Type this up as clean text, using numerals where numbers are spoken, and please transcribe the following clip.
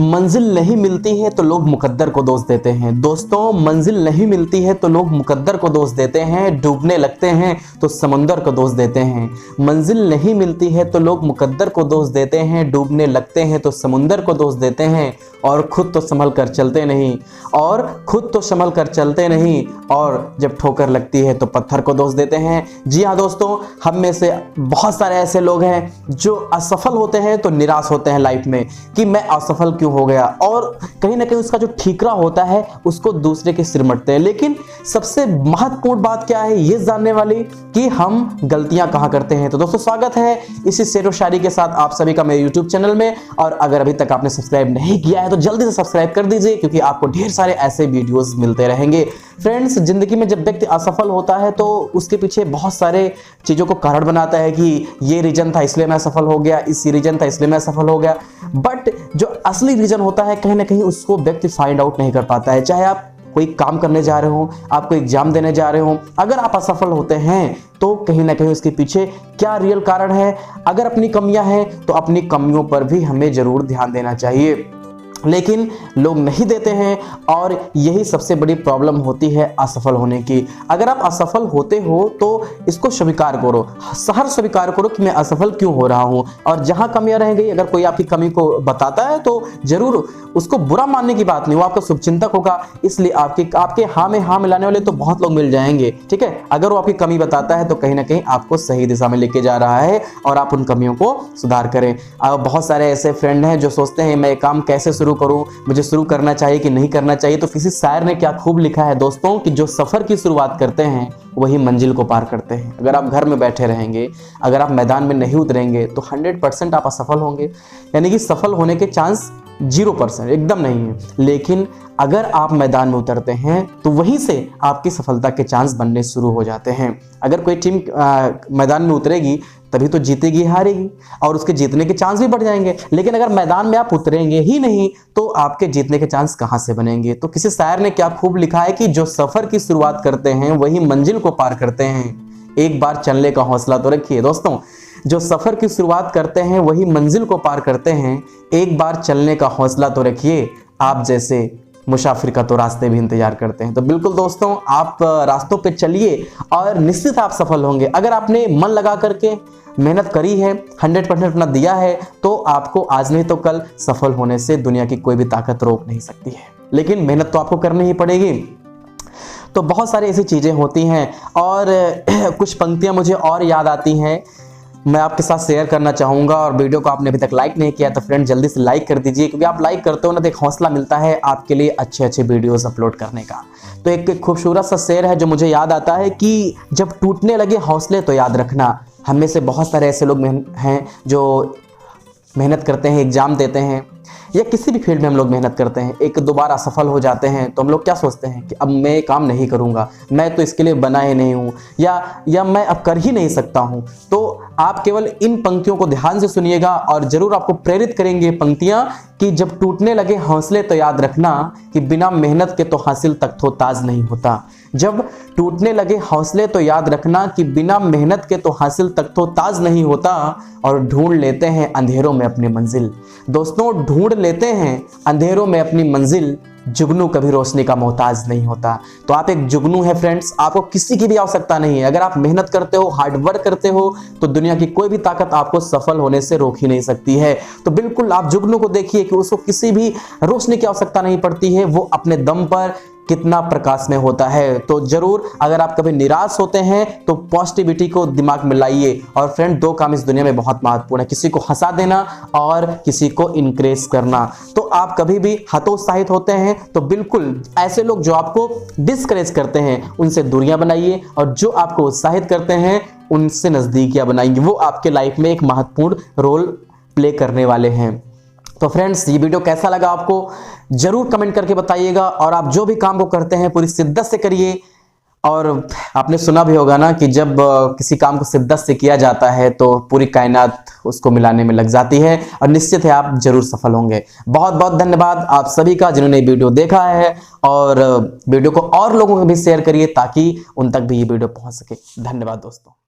मंजिल नहीं मिलती है तो लोग मुकद्दर को दोष देते हैं। दोस्तों, मंजिल नहीं मिलती है तो लोग मुकद्दर को दोष देते हैं, डूबने लगते हैं तो समंदर को दोष देते हैं। मंजिल नहीं मिलती है तो लोग मुकद्दर को दोष देते हैं, डूबने लगते हैं तो समुंदर को दोष देते हैं, और खुद तो संभल कर चलते नहीं, और जब ठोकर लगती है तो पत्थर को दोष देते हैं। जी हाँ दोस्तों, हम में से बहुत सारे ऐसे लोग हैं जो असफल होते हैं तो निराश होते हैं लाइफ में कि मैं असफल क्यों हो गया, और कहीं ना कहीं उसका जो ठीकरा होता है उसको दूसरे के सिर मटते हैं। लेकिन सबसे महत्वपूर्ण बात क्या है ये जानने वाली कि हम गलतियां कहाँ करते हैं। तो दोस्तों, स्वागत है इसी शेरो शायरी के साथ आप सभी का मेरे YouTube चैनल में, और अगर अभी तक आपने सब्सक्राइब नहीं किया है तो जल्दी से सब्सक्राइब कर दीजिए, क्योंकि आपको ढेर सारे ऐसे वीडियोस मिलते रहेंगे। फ्रेंड्स, जिंदगी में जब व्यक्ति असफल होता है तो उसके पीछे बहुत सारे चीजों को कारण बनाता है कि ये रीजन था इसलिए मैं सफल हो गया, इस रीजन था इसलिए मैं सफल हो गया, बट जो असली रीजन होता है कहीं ना कहीं उसको व्यक्ति फाइंड आउट नहीं कर पाता है। चाहे आप कोई काम करने जा रहे हो, आप कोई एग्जाम देने जा रहे हो, अगर आप असफल होते हैं तो कहीं ना कहीं उसके पीछे क्या रियल कारण है। अगर अपनी कमियां हैं तो अपनी कमियों पर भी हमें जरूर ध्यान देना चाहिए, लेकिन लोग नहीं देते हैं, और यही सबसे बड़ी प्रॉब्लम होती है असफल होने की। अगर आप असफल होते हो तो इसको स्वीकार करो, हर स्वीकार करो कि मैं असफल क्यों हो रहा हूं, और जहां कमियां रह गई, अगर कोई आपकी कमी को बताता है तो जरूर उसको बुरा मानने की बात नहीं, वो आपका शुभचिंतक होगा, इसलिए आपके हाँ में हाँ मिलाने वाले तो बहुत लोग मिल जाएंगे। ठीक है, अगर वो आपकी कमी बताता है तो कहीं ना कहीं आपको सही दिशा में लेके जा रहा है, और आप उन कमियों को सुधार करें। बहुत सारे ऐसे फ्रेंड हैं जो सोचते हैं मैं काम कैसे शुरू करूं, मुझे शुरू करना चाहिए कि नहीं करना चाहिए। तो किसी शायर ने क्या खूब लिखा है दोस्तों कि जो सफर की शुरुआत करते हैं वही मंजिल को पार करते हैं। अगर आप घर में बैठे रहेंगे, अगर आप मैदान में नहीं उतरेंगे तो 100% आप असफल होंगे, यानी कि सफल होने के चांस 0% एकदम नहीं है। लेकिन अगर आप मैदान में उतरते हैं तो वहीं से आपकी सफलता के चांस बनने शुरू हो जाते हैं। अगर कोई टीम मैदान में उतरेगी तभी तो जीतेगी, हारेगी, और उसके जीतने के चांस भी बढ़ जाएंगे। लेकिन अगर मैदान में आप उतरेंगे ही नहीं तो आपके जीतने के चांस कहां से बनेंगे। तो किसी शायर ने क्या खूब लिखा है कि जो सफर की शुरुआत करते हैं वही मंजिल को पार करते हैं, एक बार चलने का हौसला तो रखिए। दोस्तों, जो सफर की शुरुआत करते हैं वही मंजिल को पार करते हैं, एक बार चलने का हौसला तो रखिए, आप जैसे मुसाफिर का तो रास्ते भी इंतजार करते हैं। तो बिल्कुल दोस्तों, आप रास्तों पे चलिए और निश्चित आप सफल होंगे। अगर आपने मन लगा करके मेहनत करी है, 100% अपना दिया है, तो आपको आज नहीं तो कल सफल होने से दुनिया की कोई भी ताकत रोक नहीं सकती है। लेकिन मेहनत तो आपको करनी ही पड़ेगी। तो बहुत सारी ऐसी चीजें होती हैं, और कुछ पंक्तियां मुझे और याद आती हैं, मैं आपके साथ शेयर करना चाहूँगा। और वीडियो को आपने अभी तक लाइक नहीं किया तो फ्रेंड जल्दी से लाइक कर दीजिए, क्योंकि आप लाइक करते हो ना तो एक हौसला मिलता है आपके लिए अच्छे अच्छे वीडियोस अपलोड करने का। तो एक खूबसूरत सा शेर है जो मुझे याद आता है कि जब टूटने लगे हौसले तो याद रखना। हम में से बहुत सारे ऐसे लोग हैं जो मेहनत करते हैं, एग्जाम देते हैं, या किसी भी फील्ड में हम लोग मेहनत करते हैं, एक दो बार असफल हो जाते हैं तो हम लोग क्या सोचते हैं कि अब मैं ये काम नहीं करूँगा, मैं तो इसके लिए बना ही नहीं हूँ, या मैं अब कर ही नहीं सकता हूँ। तो आप केवल इन पंक्तियों को ध्यान से सुनिएगा और जरूर आपको प्रेरित करेंगे पंक्तियाँ कि जब टूटने लगे हौसले तो याद रखना कि बिना मेहनत के तो हासिल तख्तो ताज नहीं होता। जब टूटने लगे हौसले तो याद रखना कि बिना मेहनत के तो हासिल तख्तो ताज नहीं होता, और ढूंढ लेते हैं अंधेरों में अपनी मंजिल। दोस्तों, ढूंढ लेते हैं अंधेरों में अपनी मंजिल, जुगनू कभी रोशनी का मोहताज नहीं होता। तो आप एक जुगनू है फ्रेंड्स, आपको किसी की भी आवश्यकता नहीं है। अगर आप मेहनत करते हो, हार्ड वर्क करते हो, तो दुनिया की कोई भी ताकत आपको सफल होने से रोक ही नहीं सकती है। तो बिल्कुल आप जुगनू को देखिए कि उसको किसी भी रोशनी की आवश्यकता नहीं पड़ती है, वो अपने दम पर कितना प्रकाश में होता है। तो जरूर अगर आप कभी निराश होते हैं तो पॉजिटिविटी को दिमाग में लाइए। और फ्रेंड, दो काम इस दुनिया में बहुत महत्वपूर्ण है, किसी को हंसा देना और किसी को इनकरेज करना। तो आप कभी भी हतोत्साहित होते हैं तो बिल्कुल ऐसे लोग जो आपको डिस्करेज करते हैं उनसे दूरियां बनाइए, और जो आपको उत्साहित करते हैं उनसे नजदीकियां बनाइए। वो आपके लाइफ में एक महत्वपूर्ण रोल प्ले करने वाले हैं। तो फ्रेंड्स, ये वीडियो कैसा लगा आपको जरूर कमेंट करके बताइएगा, और आप जो भी काम को करते हैं पूरी शिद्दत से करिए। और आपने सुना भी होगा ना कि जब किसी काम को शिद्दत से किया जाता है तो पूरी कायनात उसको मिलाने में लग जाती है, और निश्चित है आप जरूर सफल होंगे। बहुत बहुत धन्यवाद आप सभी का जिन्होंने वीडियो देखा है, और वीडियो को और लोगों को भी शेयर करिए ताकि उन तक भी ये वीडियो पहुंच सके। धन्यवाद दोस्तों।